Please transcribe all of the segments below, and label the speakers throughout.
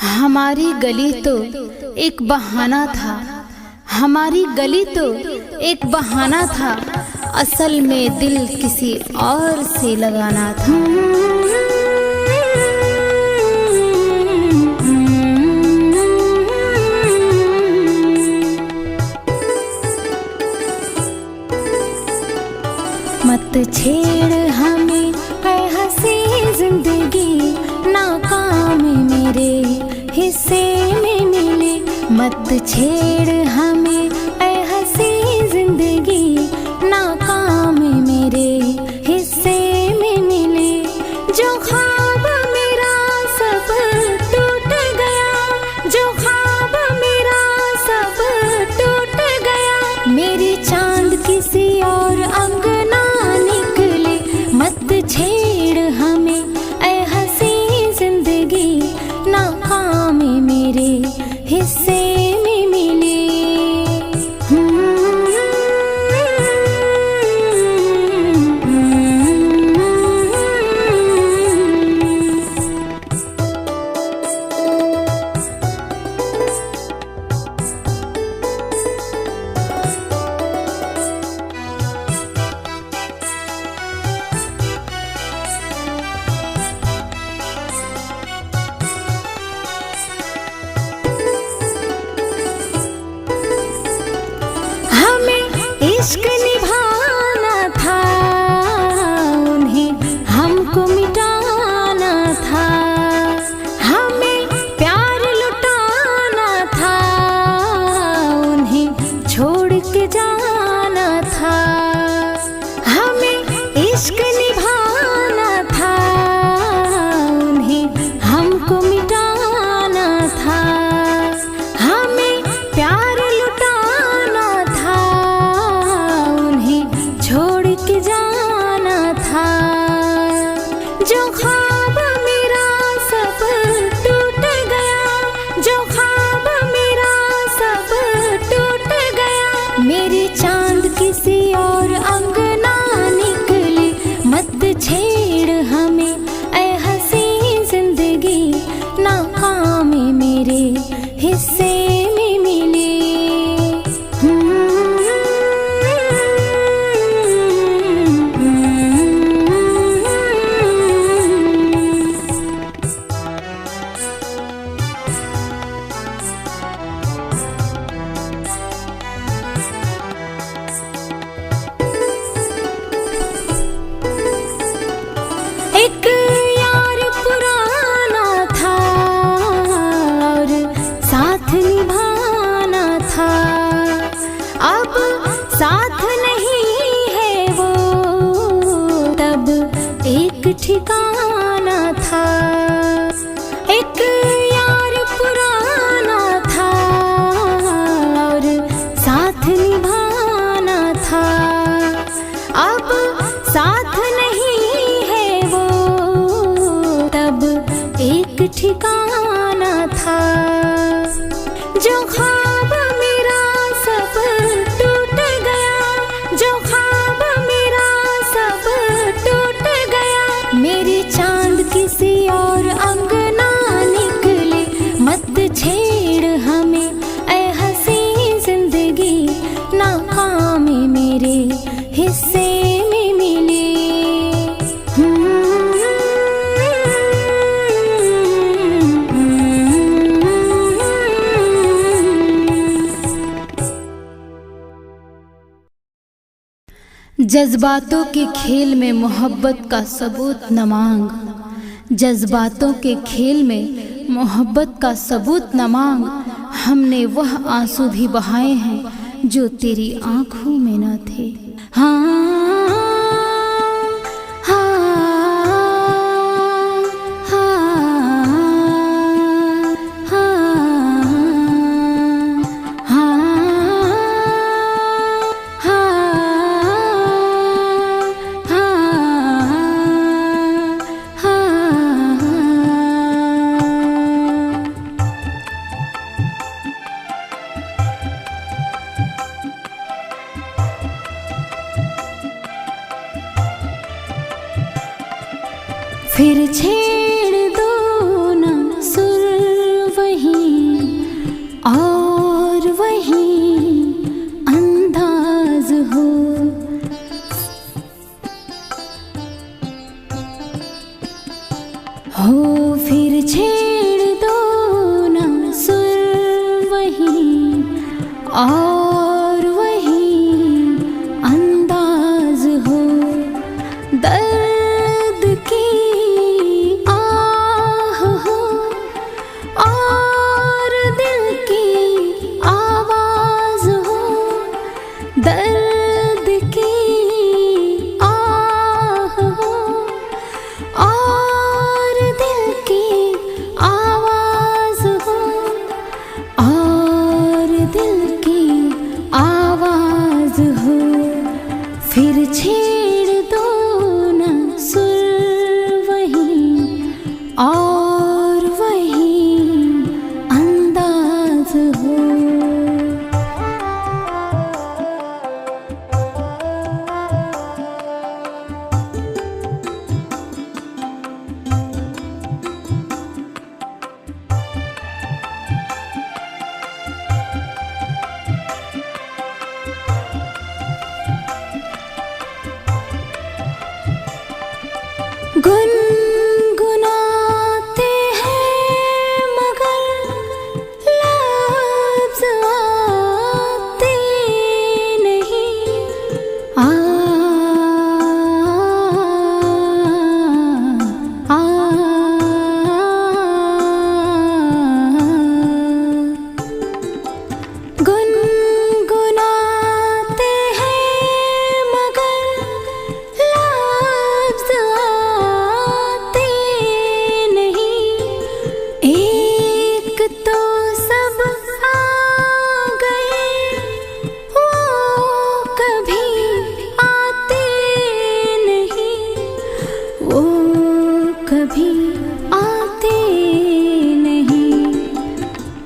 Speaker 1: हमारी गली तो एक बहाना था, हमारी गली तो एक बहाना था, असल में दिल किसी और से लगाना था। मत छेड़ हमें ऐ हंसी जिंदगी, नाकाम मेरे हिस्से में मिले। मत छेड़ हमें ऐ हंसी जिंदगी, नाकाम मेरे हिस्से में मिले। जो ख्वाब मेरा सब टूट गया, जो ख्वाब मेरा सब टूट गया। मेरी चांद किसी और अंगना निकले। मत छेड़ हमें ऐ हंसी जिंदगी, नाकाम मेरे हिस्से में मिले। इश्क निभाना था, उन्हें हमको मिटाना था। हमें प्यार लुटाना था, उन्हें छोड़ के जाना था। हमें इश्क निभाना था, उन्हें हमको मिटाना था। हमें प्यार छोड़ के जाना था। जो ख्वाब मेरा सब टूट गया, जो ख्वाब मेरा सब टूट गया। मेरी चांद किसी और अंगना निकली। मत छेड़ हमें ऐ हंसी जिंदगी, नाकाम मेरे हिस्से में मिली। एक यार पुराना था और साथ निभाना था। अब साथ नहीं है वो, तब एक ठिकाना था। एक यार पुराना था और साथ निभाना था। अब साथ नहीं है वो, तब एक ठिकाना था। जो ख्वाब मेरा सब टूट गया, जो ख्वाब मेरा सब टूट गया। मेरी चांद किसी और अंगना निकले। मत छेड़ हमें ऐ हंसी जिंदगी, नाकाम मेरे हिस्से में मिले। जज्बातों के खेल में मोहब्बत का सबूत न मांग, जज्बातों के खेल में मोहब्बत का सबूत न मांग। हमने वह आंसू भी बहाए हैं जो तेरी आंखों में न थे।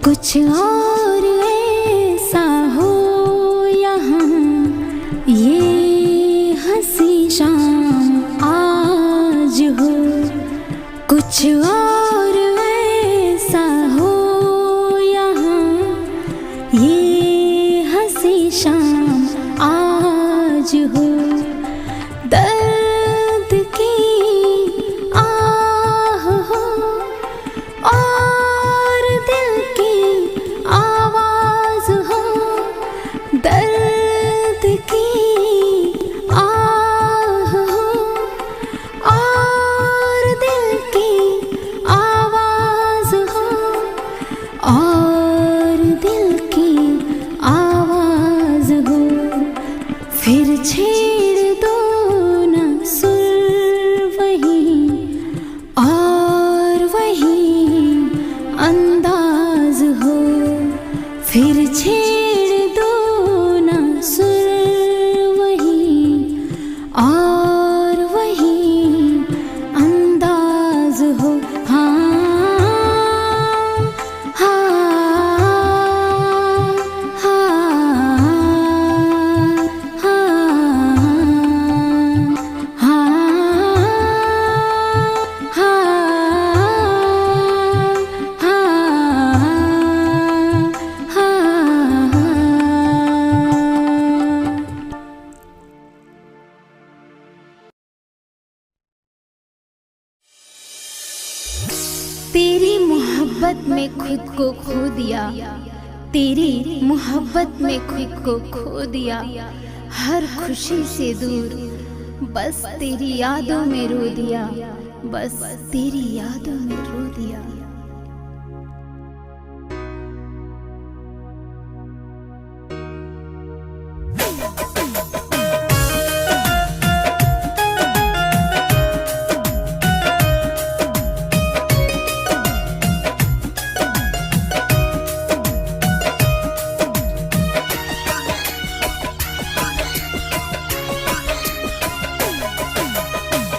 Speaker 1: कुछ और ऐसा हो यहाँ, ये हंसी शाम आज हो। कुछ और ऐसा हो यहाँ, ये हंसी शाम आज हो। दर्द की आह हो और दिल की आवाज हो। दर्द की आह हो और दिल की आवाज हो, और दिल की आवाज हो। फिर छेड़ दो न सुर वही, और वही अंदाज हो। फिर छेड़ दो न सुर वही, और वही अंदाज हो। हाँ हाँ हाँ तेरी मोहब्बत में खुद को खो दिया, तेरी मोहब्बत में खुद को खो दिया। हर खुशी से दूर, बस तेरी यादों में रो दिया, बस तेरी यादों में रो दिया।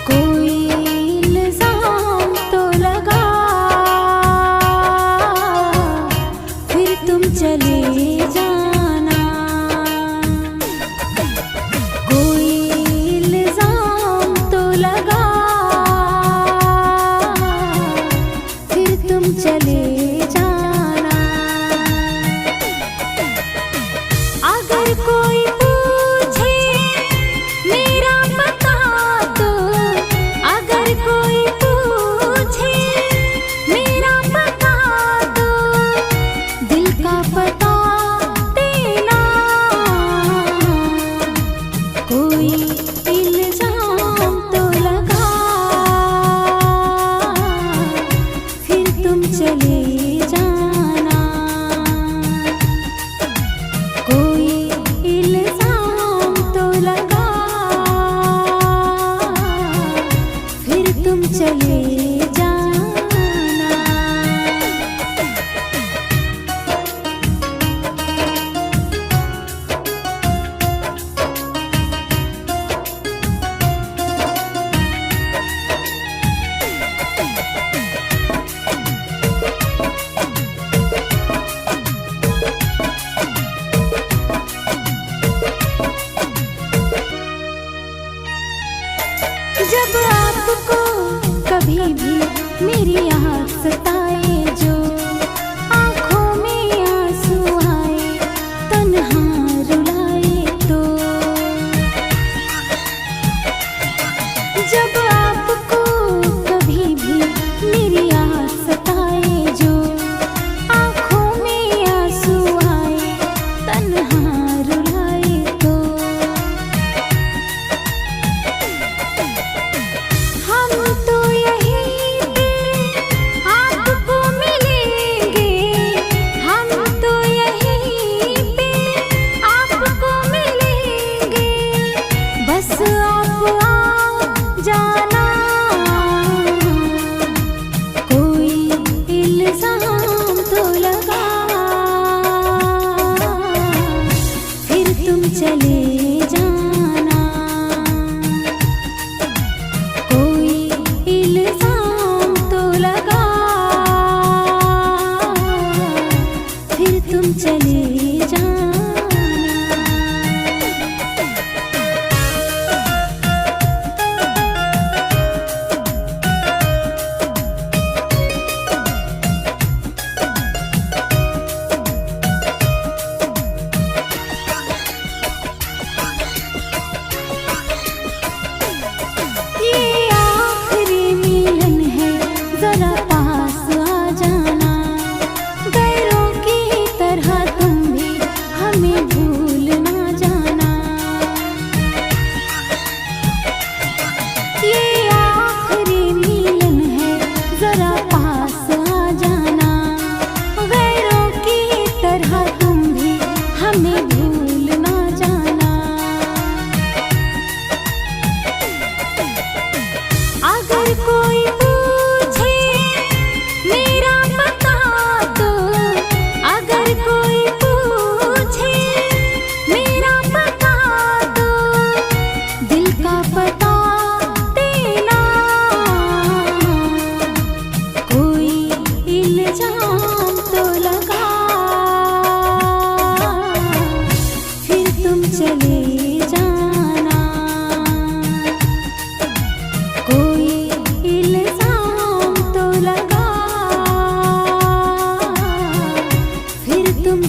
Speaker 1: कोई इल्ज़ाम तो लगा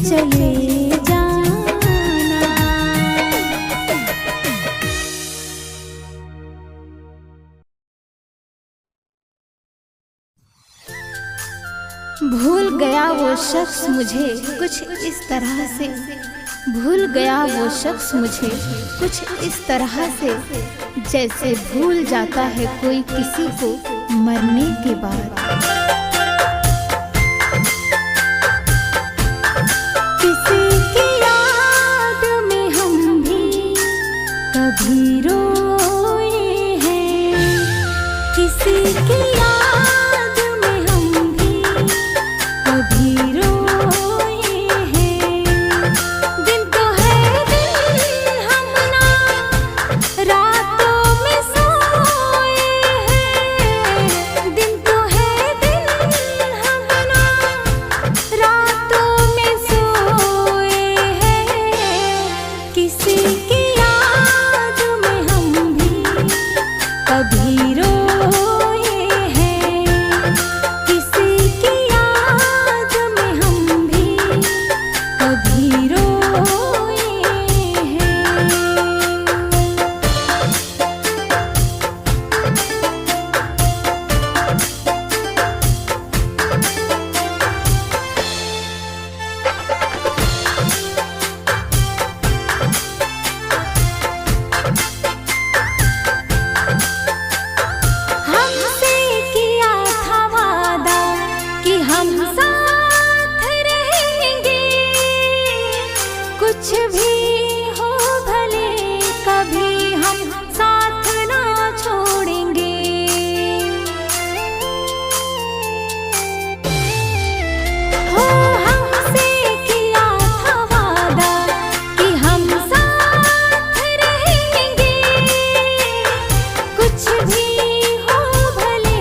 Speaker 1: चले जाना। भूल गया वो शख्स मुझे कुछ इस तरह से, भूल गया वो शख्स मुझे कुछ इस तरह से, जैसे भूल जाता है कोई किसी को मरने के बाद। किसी की याद में हम भी कभी रोए हैं, किसी की याद में हम भी कभी रोए हैं। दिन तो है दिन हम ना रातों में सोए हैं, दिन तो है दिन हम ना रातों में सोए हैं। किसी की याद में हम भी कभी रोए हैं, किसी की याद में हम भी कभी रोए हैं। हमसे किया था वादा कि हम साथ रहेंगे, कुछ भी हो भले कभी हम साथ ना छोड़ेंगे। हो हमसे किया था वादा कि हम साथ रहेंगे, कुछ भी हो भले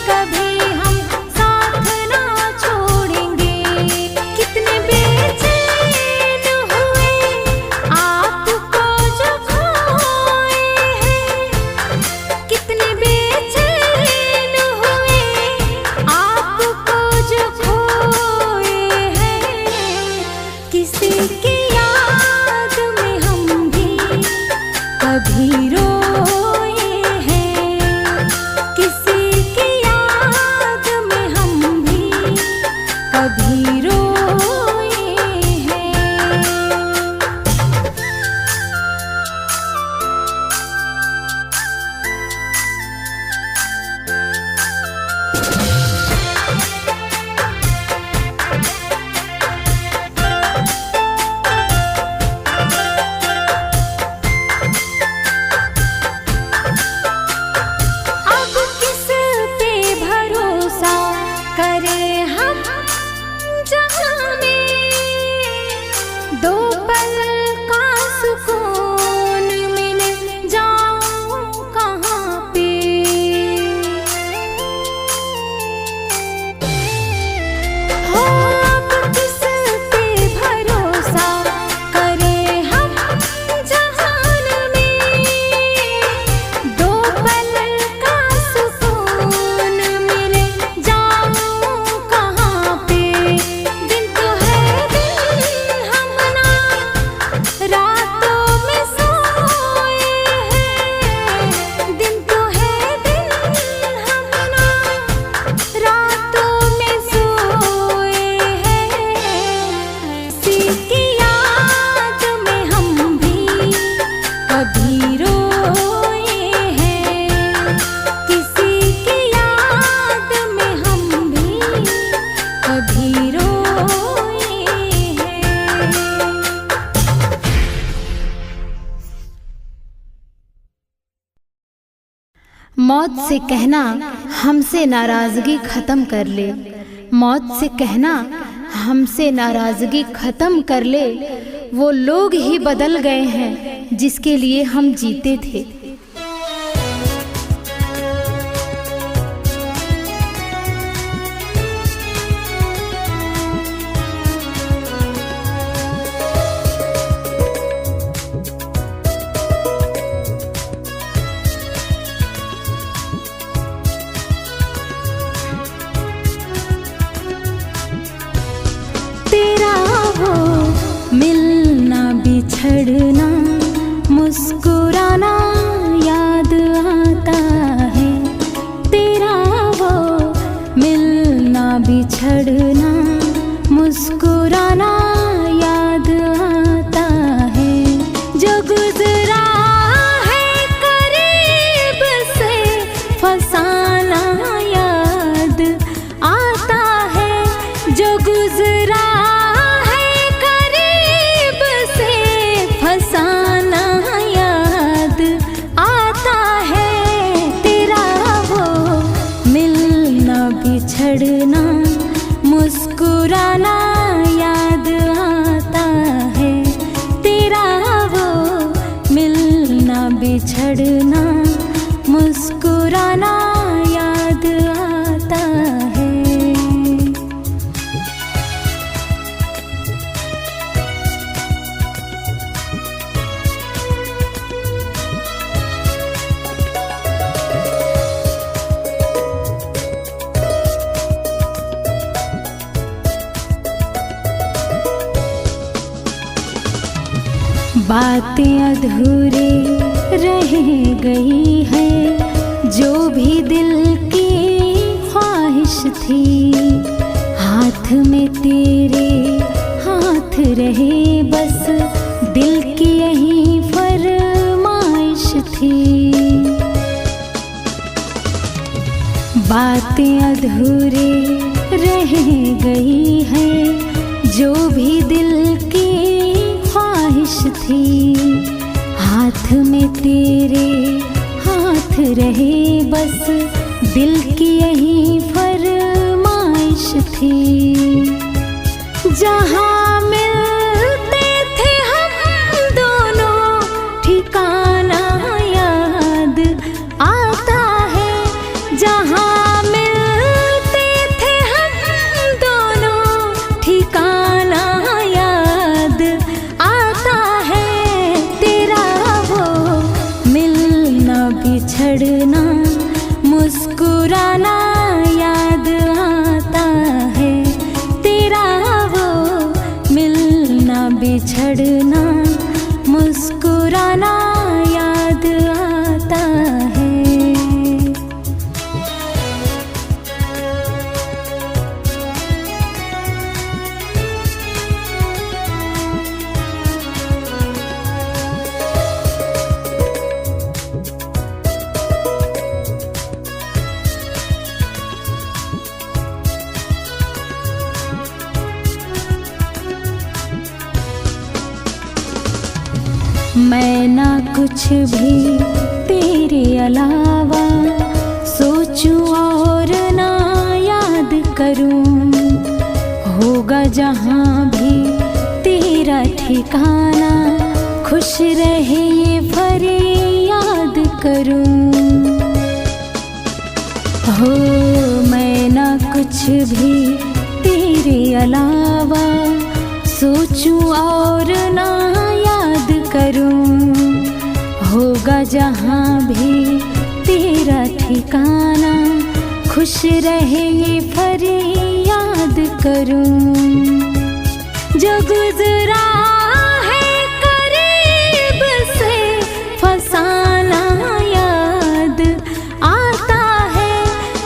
Speaker 1: कभी हम साथ ना छोड़ेंगे। कितने बेचैन हुए आपको जो खोए हैं, कितने बेचैन हुए आपको जो खोए हैं। किसी की याद में हम भी कभी रोए हैं, किसी की याद में हम भी कभी रोए हैं। अब किस पे भरोसा करें हम जहाँ में, दो पल का सुकून मिल जाऊं कहाँ पे। हो अब किस पे भरोसा करें हम जहान में, दो पल का सुकून मिल जाऊं कहाँ पे। दिन तो है दिन हम ना रातों में सोए हैं, दिन तो है दिन हम ना रातों में सोए हैं। किसी की याद में हम भी कभी रोए हैं, किसी की याद में हम भी कभी रोए हैं। मौत से कहना हमसे नाराजगी खत्म कर ले, मौत से कहना हमसे नाराजगी खत्म कर ले। वो लोग ही बदल गए हैं जिसके लिए हम जीते थे। तेरा वो बिछड़ना मुस्कुराना याद आता है, तेरा वो मिलना बिछड़ना मुस्कुराना याद आता है। जो गुजरा है करीब से फसाना याद आता है, जो गुजरा है करीब से फसाना याद आता है, तेरा वो मिलना बिछड़ना मुस्कुराना याद आता है, तेरा वो मिलना बिछड़ना मुस्कुराना याद आता है। बातें अधूरी रह गई है, जो भी दिल की ख्वाहिश थी, हाथ में तेरे हाथ रहे बस दिल की यही फरमाइश थी। बातें अधूरी रह गई है, जो भी दिल की ख्वाहिश थी, हाथ में तेरे हाथ रहे बस दिल की यही फरमाइश थी। जहाँ मिलते थे हम दोनों ठिकाना याद आता है, जहाँ मिलते थे हम दोनों ठिकाना याद आता है, तेरा वो मिलना बिछड़ना मुस्कुराना याद आता है, तेरा वो मिलना बिछड़ना मुस्कुराना याद आता है। मैं ना कुछ भी तेरे अलावा सोचूं और ना याद करूं, होगा जहाँ भी तेरा ठिकाना खुश रहे ये फरियाद करूं। हो मैं ना कुछ भी तेरे अलावा सोचूं और ना याद करूं, होगा जहाँ भी तेरा ठिकाना खुश रहे ये फरियाद करूं। जो गुजरा है करीब से फसाना याद आता है,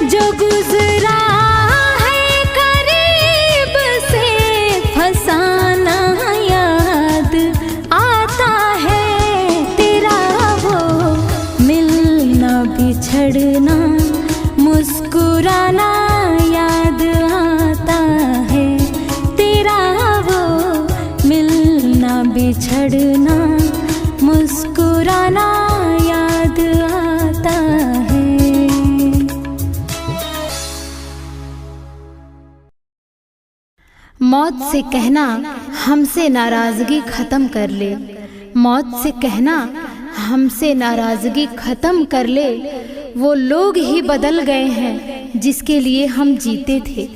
Speaker 1: जो गुजरा है करीब से फसाना याद आता है, तेरा वो मिलना बिछड़ना मुस्कुराना याद आता है, तेरा वो मिलना बिछड़ना मुस्कुराना याद आता है। मौत से कहना हमसे नाराजगी खत्म कर ले, मौत से कहना हमसे नाराजगी खत्म कर ले, वो लोग ही बदल गए हैं जिसके लिए हम जीते थे।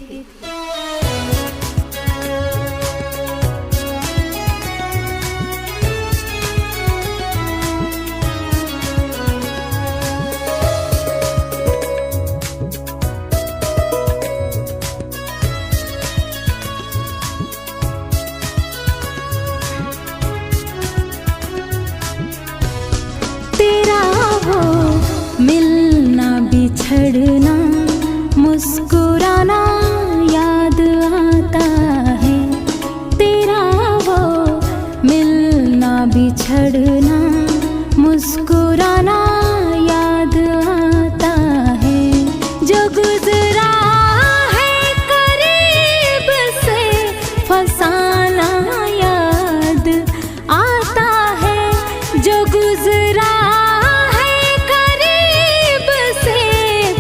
Speaker 1: बिछड़ना मुस्कुराना याद आता है, तेरा वो मिलना बिछड़ना मुस्कुराना याद आता है। जो गुजरा है करीब से फसाना याद आता है, जो गुजरा है करीब से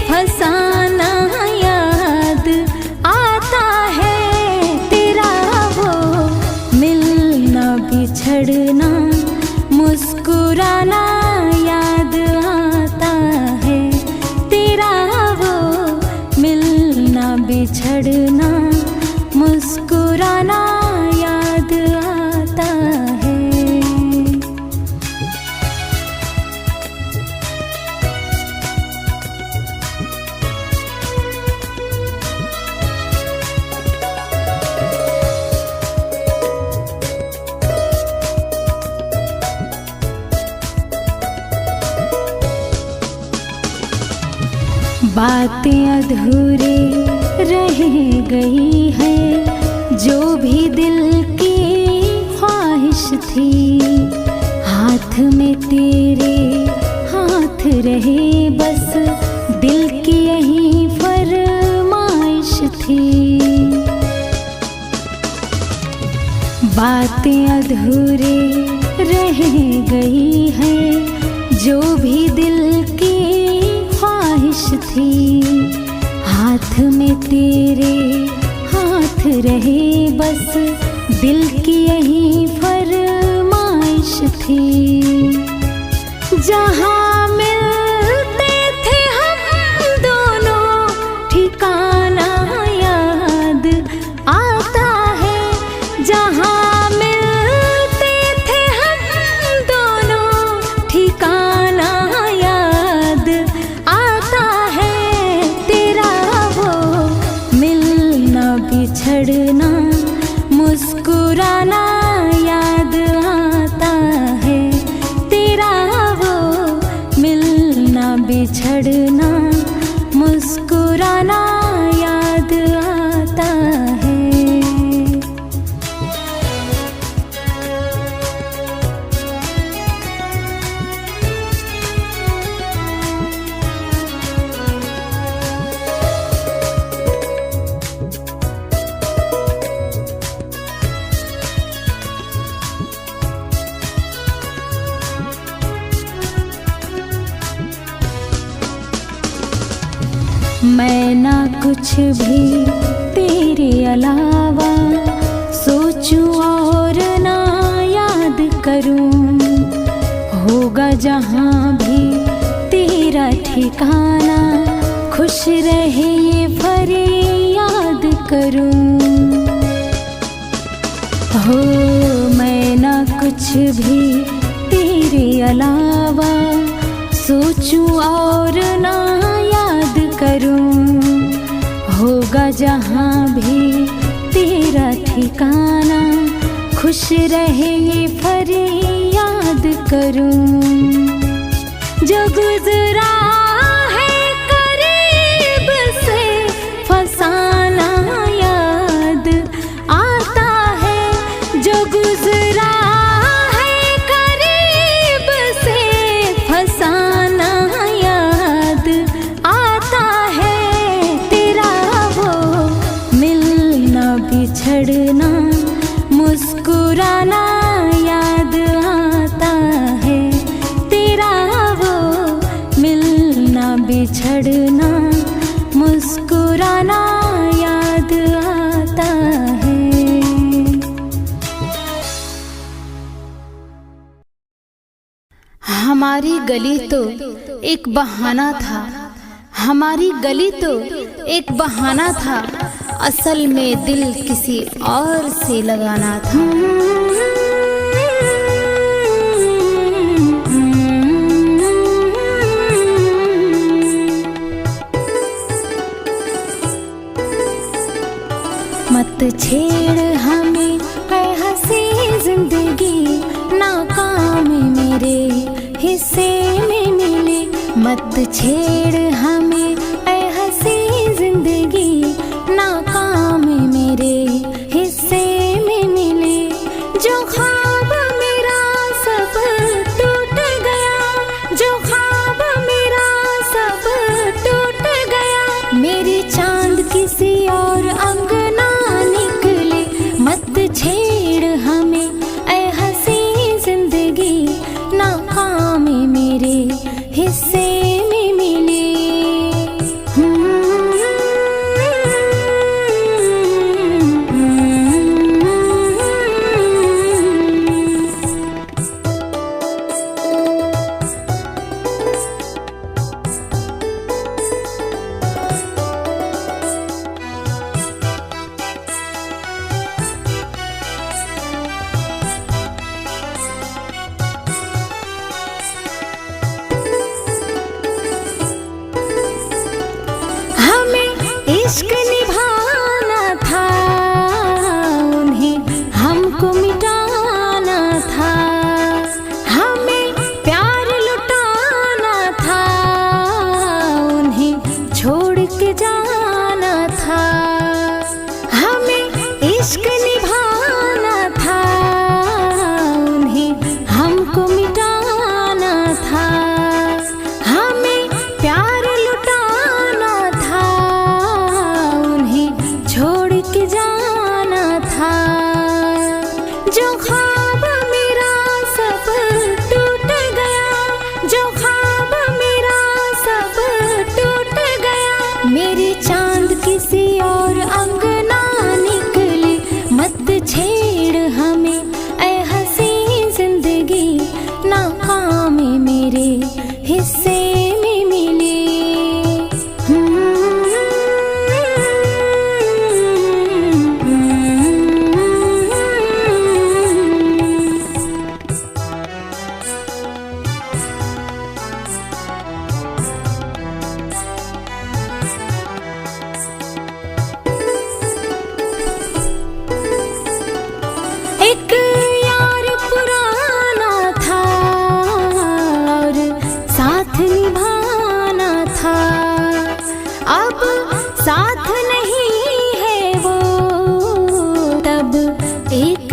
Speaker 1: फसाना याद आता है, तेरा वो मिलना बिछड़ना मुस्कुराना याद आता है, तेरा वो मिलना बिछड़ना मुस्कुराना याद आता है। बातें अधूरी रह गई है, जो भी दिल की ख्वाहिश थी, हाथ में तेरे हाथ रहे बस दिल की यही फरमाइश थी। बातें अधूरी रह गई है, जो भी दिल की ख्वाहिश थी, हाथ में तेरे हाथ रहे बस दिल की यही फरमाइश थी। जहाँ मिलते थे हम दोनों ठिकाना याद आता है, जहाँ मिलते थे हम दोनों ठिकाना याद आता है, तेरा वो मिलना बिछड़ना मुस्कुराना याद आता है, तेरा वो मिलना बिछड़ना मुस्कुराना याद आता है। मैं ना कुछ भी तेरे अलावा सोचूं और ना याद करूं, होगा जहां भी तेरा ठिकाना, खुश रहे ये फरियाद करूं। हो मैं ना कुछ भी तेरे अलावा सोचूं और ना याद करूं, होगा जहां भी तेरा ठिकाना, खुश रहे ये फरियाद करूं। जो गुजरा है करीब से फसाना याद आता है, जो गुजरा है करीब से फसाना याद आता है, तेरा वो मिलना बिछड़ना मुस्कुराना याद आता है, तेरा वो मिलना बिछड़ना मुस्कुराना याद आता है। हमारी गली तो एक बहाना था, हमारी गली तो एक बहाना था, असल में दिल किसी और से लगाना था। मत छेड़ हमें ऐ हंसी जिंदगी, नाकाम मेरे हिस्से में मिले। मत छेड़ हमें ऐ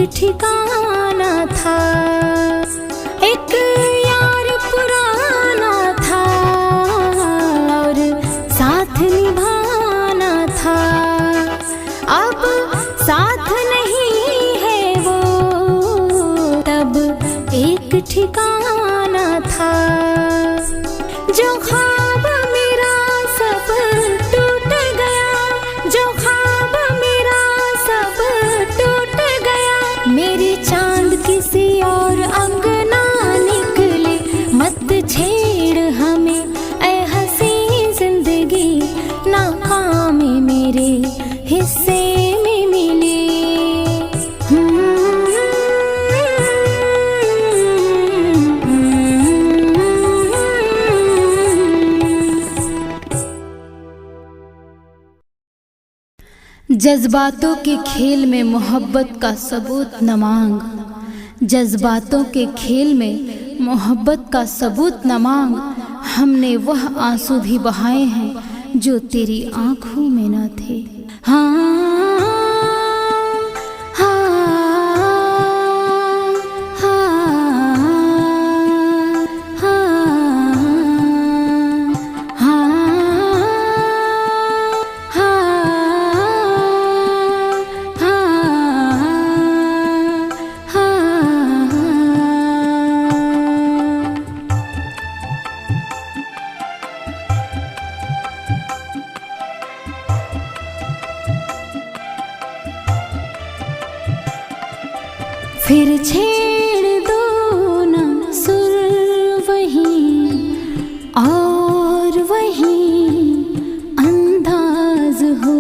Speaker 1: ठिकाना था, एक यार पुराना था और साथ निभाना था। अब साथ नहीं है वो, तब एक ठिकाना था। जो ख्वाब मेरा सब टूट गया, जो ख्वाब मेरा सब टूट गया। मेरे चांद किसी और अंगना निकले, मत छेड़ हमें ऐ हंसी जिंदगी, नाकामी मेरे हिस्से में मिली। जज्बातों के खेल में मोहब्बत का सबूत न मांग, जज्बातों के खेल में मोहब्बत का सबूत न मांग। हमने वह आंसू भी बहाए हैं जो तेरी आंखों में न थे। फिर छेड़ दो ना सुर वही और वही अंदाज हो।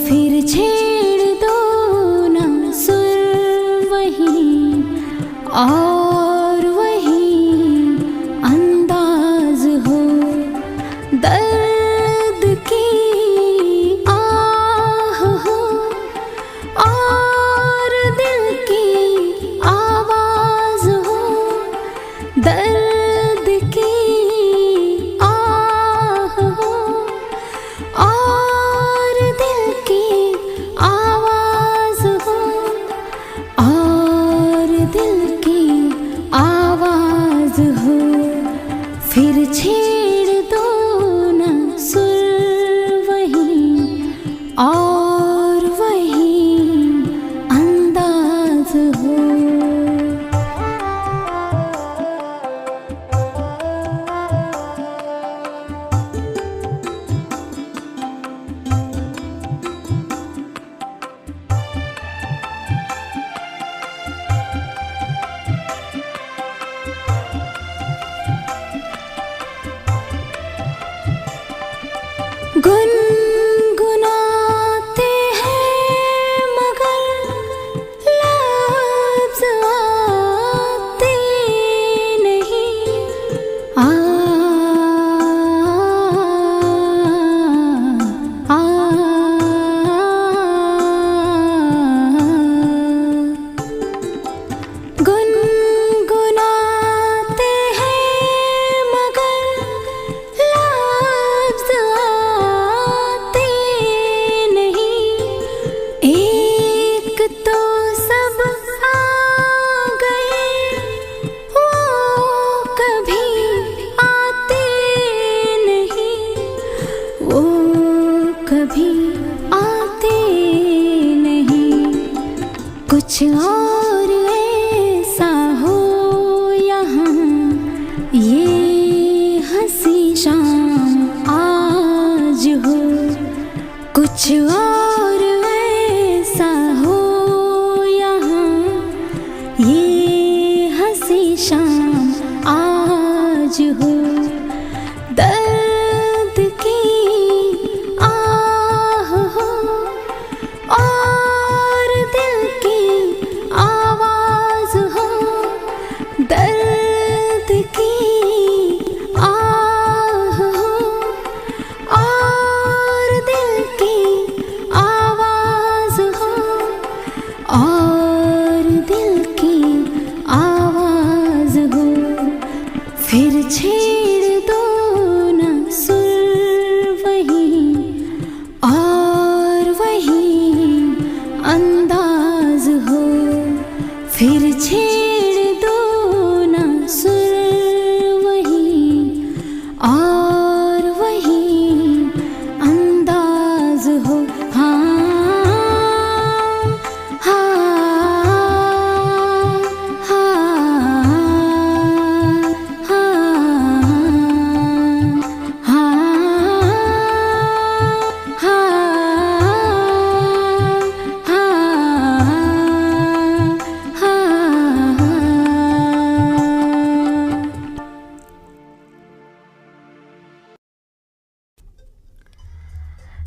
Speaker 1: फिर छेड़ दो ना सुर वही और वही अंदाज हो। दर्द की और दिल की आवाज हो, दर्द की आह हो और दिल की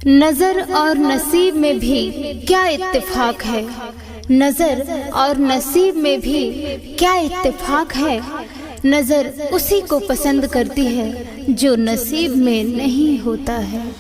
Speaker 1: नजर और नसीब में भी क्या इत्तेफाक है, नजर और नसीब में भी क्या इत्तेफाक है। नजर उसी को पसंद करती है जो नसीब में नहीं होता है।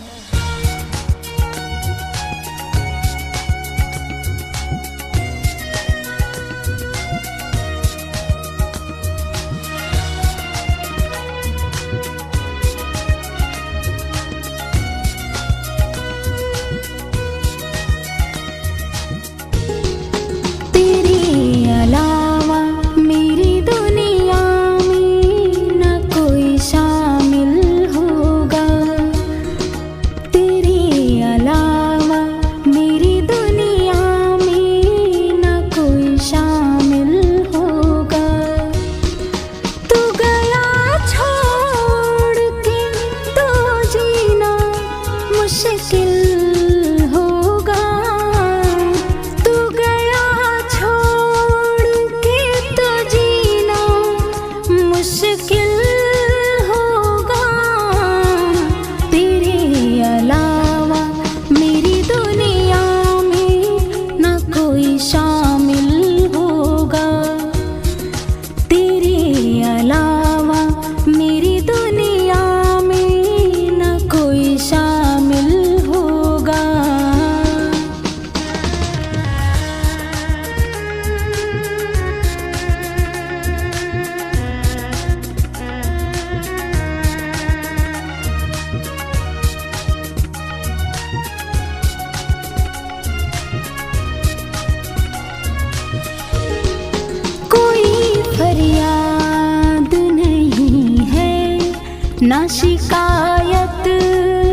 Speaker 2: ना शिकायत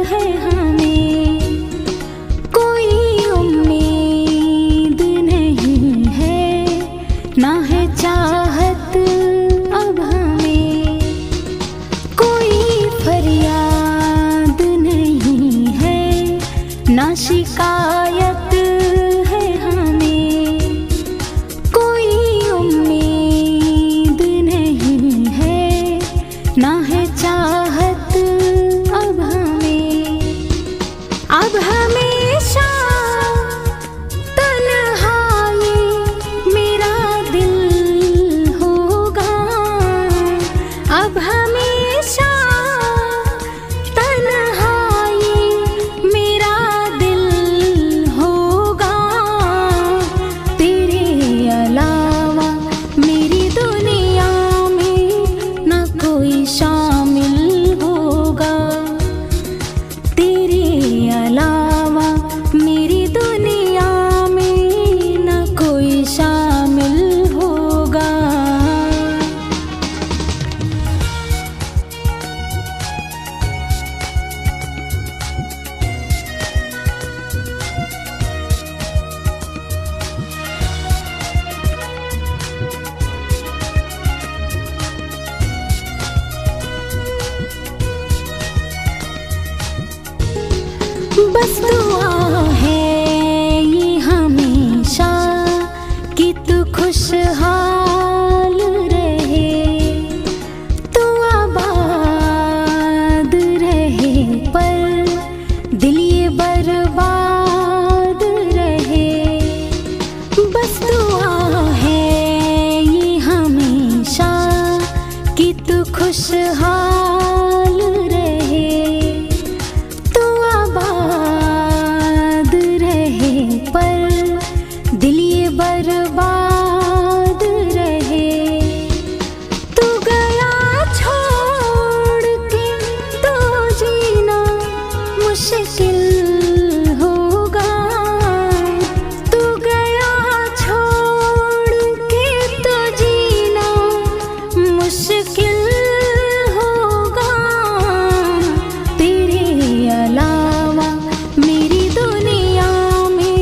Speaker 2: है हमें, कोई उम्मीद नहीं है, ना है चाहत अब हमें। कोई फरियाद नहीं है, ना शिकायत है हमें, कोई उम्मीद नहीं है, ना है चाहत अब हमें। अब हमेशा तन्हाई मेरा दिल होगा, अब हमेशा तन्हाई मेरा दिल होगा। तेरे अलावा मेरी दुनिया में ना कोई शामिल होगा, तेरे अलावा मेरी दुनिया में ना कोई शामिल होगा। बस दुआ है ये हमेशा कि तू खुशहाल रहे, तू आबाद रहे, पर दिल ये बर्बाद रहे। बस दुआ है ये हमेशा कि तू खुशहाल रहे, तू आबाद रहे, पर दिल ये बर्बाद रहे। तू गया छोड़ के तो जीना मुश्किल होगा, तू गया छोड़ के तो जीना मुश्किल होगा। तेरे अलावा मेरी दुनिया में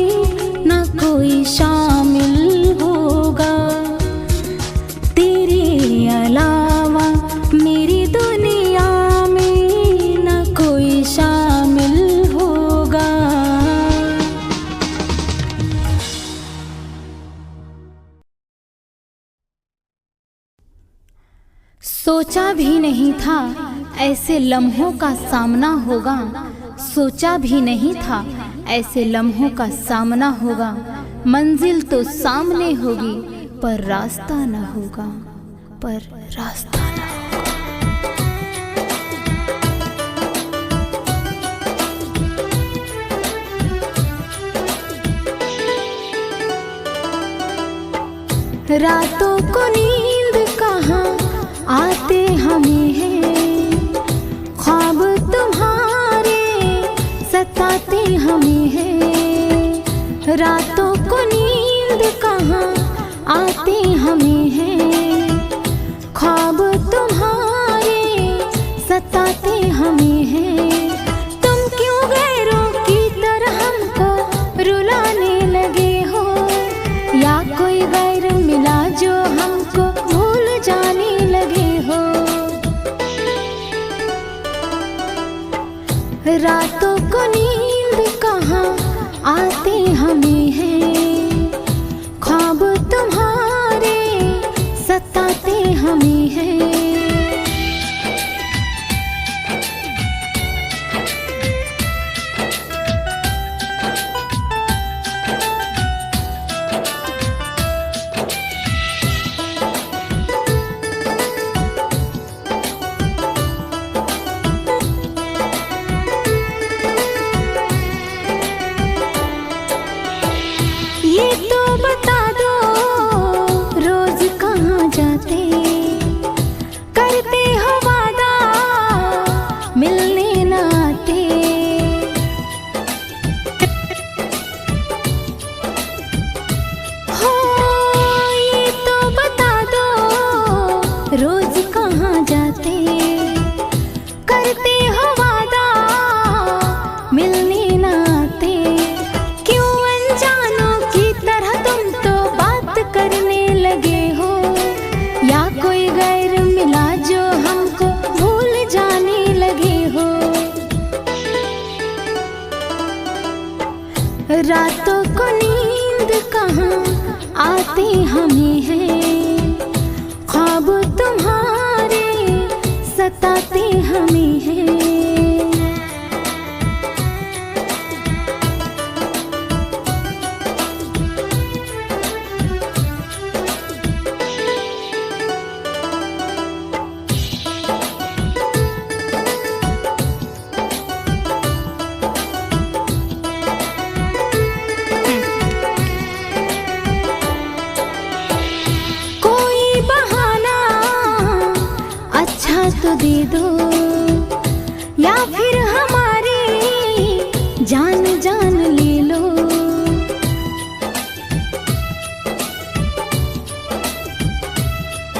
Speaker 2: ना कोई शामिल होगा, तेरे अलावा मेरी दुनिया में ना कोई शामिल होगा।
Speaker 1: सोचा भी नहीं था ऐसे लम्हों का सामना होगा, सोचा भी नहीं था ऐसे लम्हों का सामना होगा। मंजिल तो सामने होगी पर रास्ता न होगा, पर रास्ता न होगा। रातों को नींद कहाँ आते हमें हैं, ख्वाब तुम्हारे सताते हमें हैं। रातों को नींद कहाँ आते हमें हैं, ख्वाब तुम्हारे सताते हमें हैं। तुम क्यों गैरों की तरह हमको रुलाने लगे हो, या कोई गैर मिला जो हमको भूल जाने लगे हो। रातों को नींद कहाँ आते हमें हैं, ख्वाब तुम्हारे सताते हमें हैं। ये तो बता दो रोज कहाँ जाते, करते हो वादा मिलने न आते। हो ये तो बता दो रोज कहाँ जाते, करते हो वादा मिलने न आते। क्यों अनजानों की तरह तुम तो बात करने लगे हो, या कोई गैर मिला जो हमको भूल जाने लगे हो। रातों को नींद कहाँ आते हमें हैं, ख्वाब तुम्हारे सताते हमें हैं। कोई बहाना अच्छा तो दे दो, या फिर हमारी जान जान ले लो।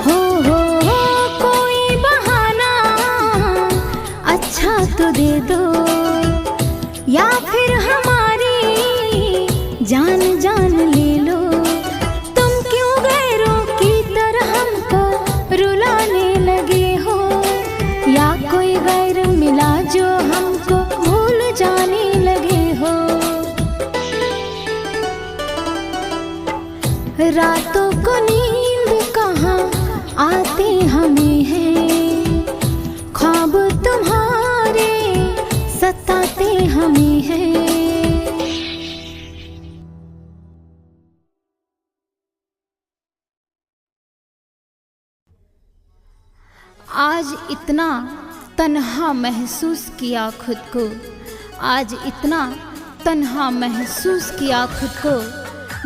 Speaker 1: हो कोई बहाना अच्छा तो दे दो, या फिर हमारी जान जान ले लो। तुम क्यों गैरों की तरह हमको रुलाने लगे हो, या कोई गैर मिला जो हमको भूल जाने लगे हो। रातों को नींद कहाँ आते हमें हैं, ख्वाब तुम्हारे सताते हमें हैं। आज इतना तन्हा महसूस किया खुद को, आज इतना तन्हा महसूस किया खुद को,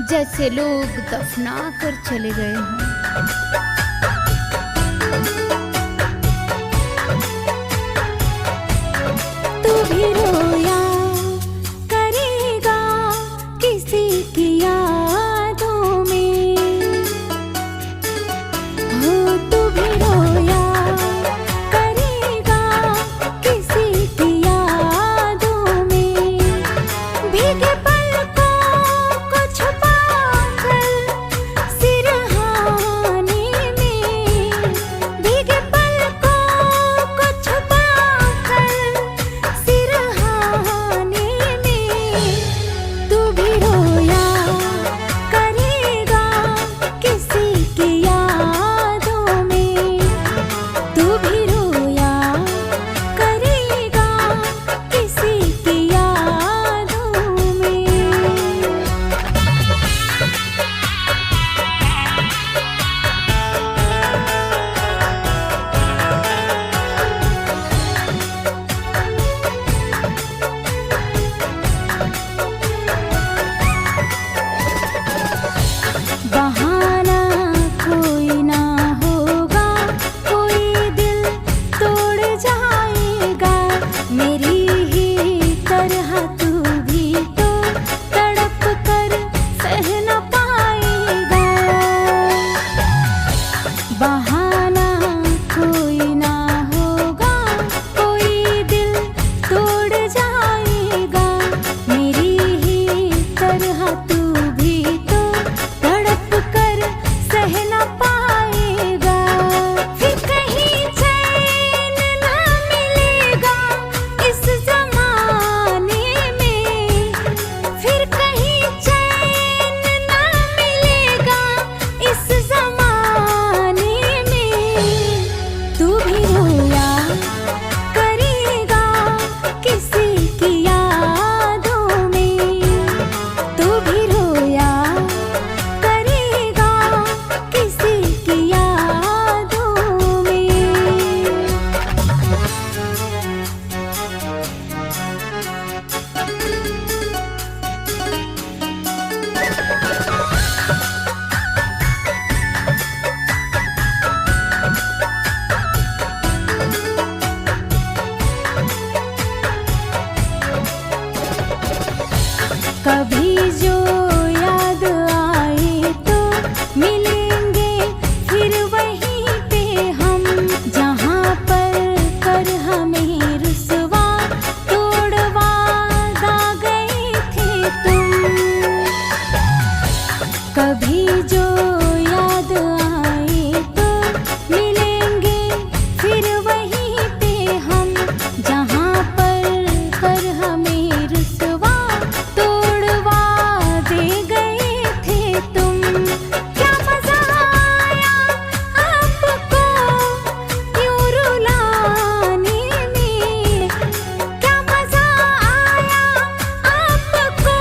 Speaker 1: जैसे लोग दफना कर चले गए हों। तू भी रोया करेगा किसी की यादों में, हो तू भी रोया करेगा किसी की यादों में। भीगे पलकों को छुपा कर सिरहाने में, भीगे
Speaker 2: कभी जो याद आए तो मिलेंगे फिर वहीं पे हम, जहाँ पर कर हमें रुसवा तोड़वा दा गए थे तुम। कभी जो याद आए तो मिलेंगे फिर वहीं पे हम, जहाँ पर कर हमें रुसवा तोड़वा दे गए थे तुम। क्या मजा आया आपको यूं रुलाने में, क्या मजा आया आपको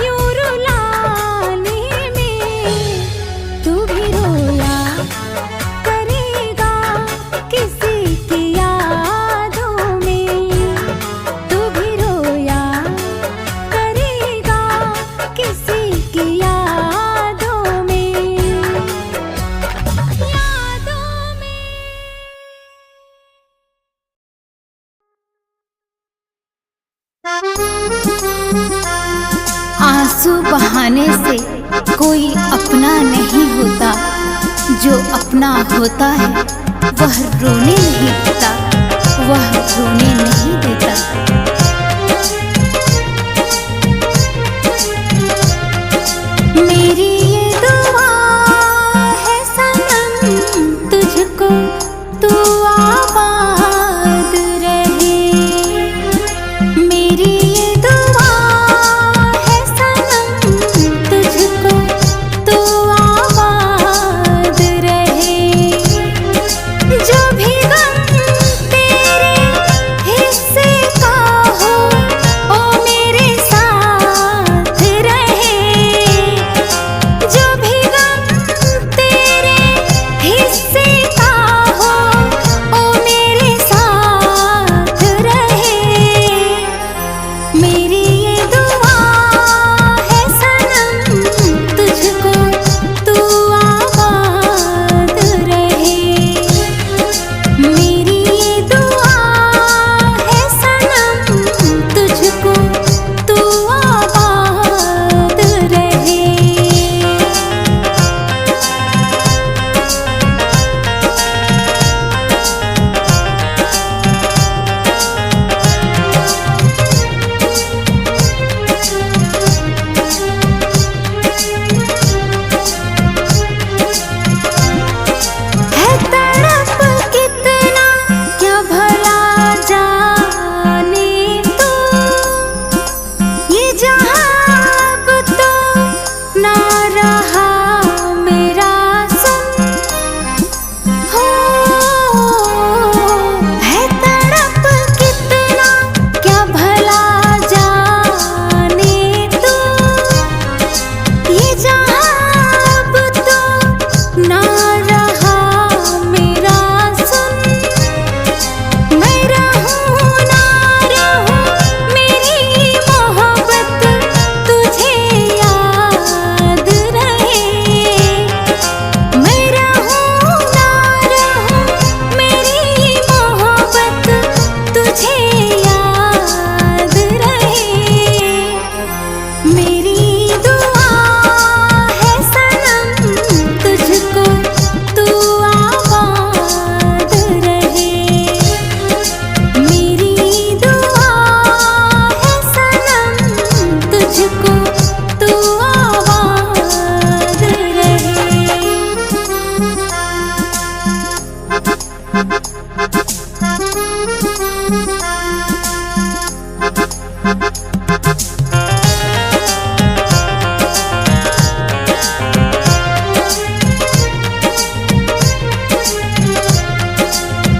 Speaker 2: यूं रुलाने में। तू भी रोया करेगा किसी की यादों में, तू भी रोया करेगा किसी की यादों में, यादों में।
Speaker 1: आंसू बहाने से कोई अपना नहीं होता, जो अपना होता है वह रोने नहीं देता, वह रोने नहीं देता।
Speaker 2: मेरी ये दुआ है सनम तुझको, तू आबाद रहे। मेरी ये दुआ है सनम तुझको, तू आबाद रहे। जो भी गम तेरे हिस्से का हो ओ मेरे साथ रहे। जो भी गम तेरे हिस्से का हो ओ मेरे साथ रहे। मेरी ये दुआ है सनम तुझको, तू आबाद रहे। मेरी ये दुआ है सनम तुझको, तू आबाद रहे। है तड़प कितना क्या भला जाने तू, ये जहाँ अब तो ना रहा मेरा सुन हो। है तड़प कितना क्या भला जाने तू, ये जहाँ अब तो ना रहा मेरा सुन। मैं रहूं ना रहूं मेरी मोहब्बत तुझे याद रहे। मैं रहूं ना रहूं मेरी मोहब्बत तुझे याद रहे। मेरी दुआ है सनम तुझको, तू आबाद रहे। मेरी दुआ है सनम तुझको, तू आबाद रहे।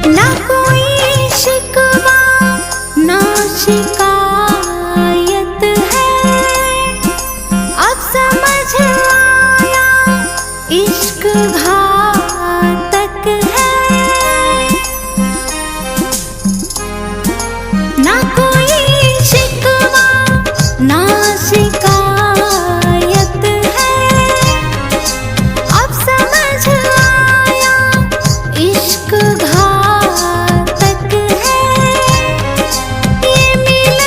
Speaker 2: ना कोई शिकवा ना शिकायत है, अब समझ आया इश्क घातक है। ना कोई शिकवा ना शिकायत है, अब समझ आया इश्क घातक है। ये मिलन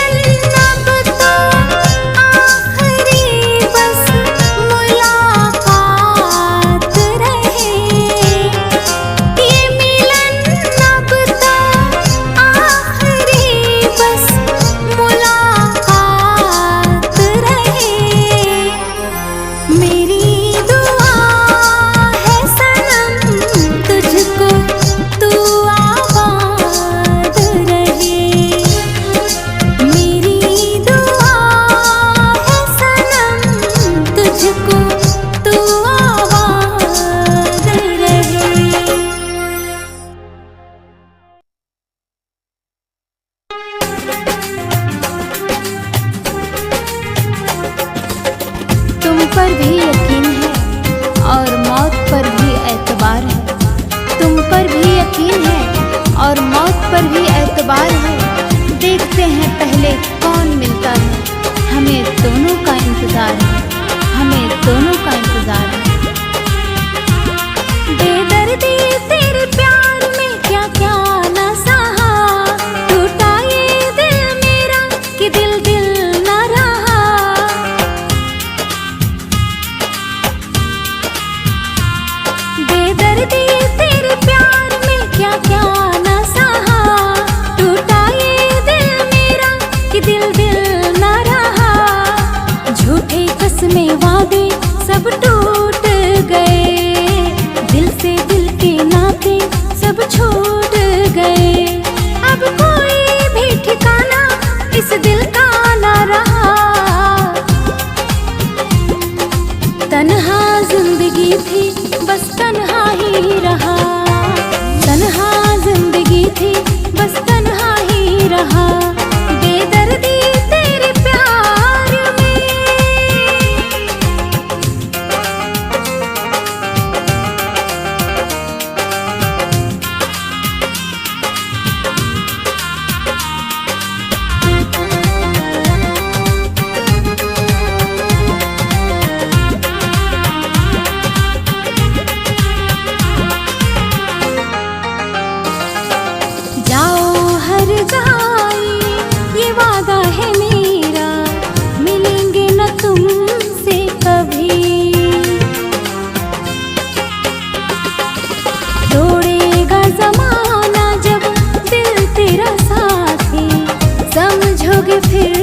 Speaker 1: पर भी यकीन है और मौत पर भी एतबार है। तुम पर भी यकीन है और मौत पर भी एतबार है। देखते हैं पहले कौन मिलता है, हमें दोनों का इंतजार है, हमें दोनों का इंतजार है।
Speaker 2: बेदर्दी तेरे प्यार में क्या क्या न सहा, टूटा ये दिल मेरा कि दिल दिल न रहा। बेदर्दी तेरे प्यार में क्या क्या न सहा, टूटा ये दिल मेरा कि दिल दिल न रहा। झूठे कसमें वादे सब टूट गए, दिल से दिल के नाते सब छूट गए। अब कोई भी ठिकाना इस दिल का ना रहा। तन्हा जिंदगी थी बस तन्हा ही रहा, तन्हा जिंदगी थी बस तन्हा ही रहा। बेदर्दी तेरे प्यार में। जाओ हर जाए ये वादा है मेरा, मिलेंगे न तुमसे कभी। तोड़ेगा जमाना जब दिल तेरा साथी, समझोगे फिर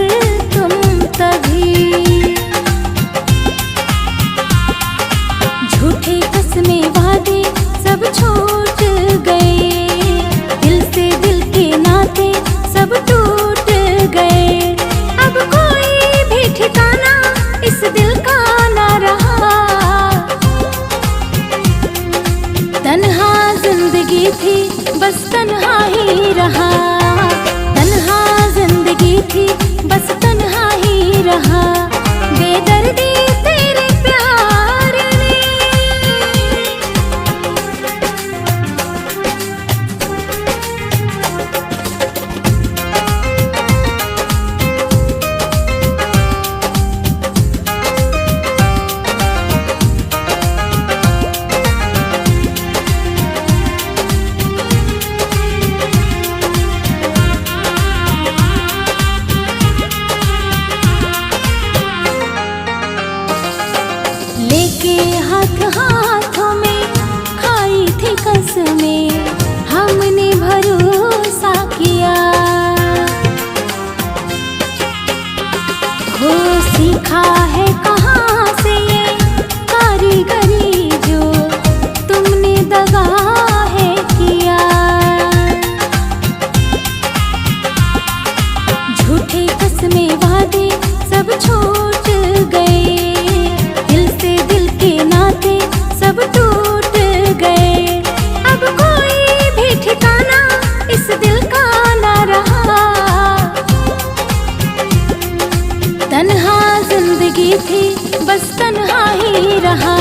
Speaker 2: तुम तभी। झूठे कसमें वादे सब छूट गए, दिल से दिल के नाते सब टूट गए। अब कोई भी ठिकाना इस दिल का ना रहा। तन्हा जिंदगी थी बस तन्हा ही रहा, तन्हा जिंदगी थी बस तन्हा ही रहा। बेदर्दी तेरे प्यार ने। लेके हाथ हाथों में खाई थी कसमें, हमने भरोसा किया। हो सीखा है कहाँ से ये कारीगरी जो तुमने दगा है किया। झूठे कसमें वादे सब छूट गए, दिल से दिल के नाते सब टूट गए। अब कोई भी ठिकाना इस दिल का ना रहा। तन्हा जिंदगी थी बस तन्हा ही रहा।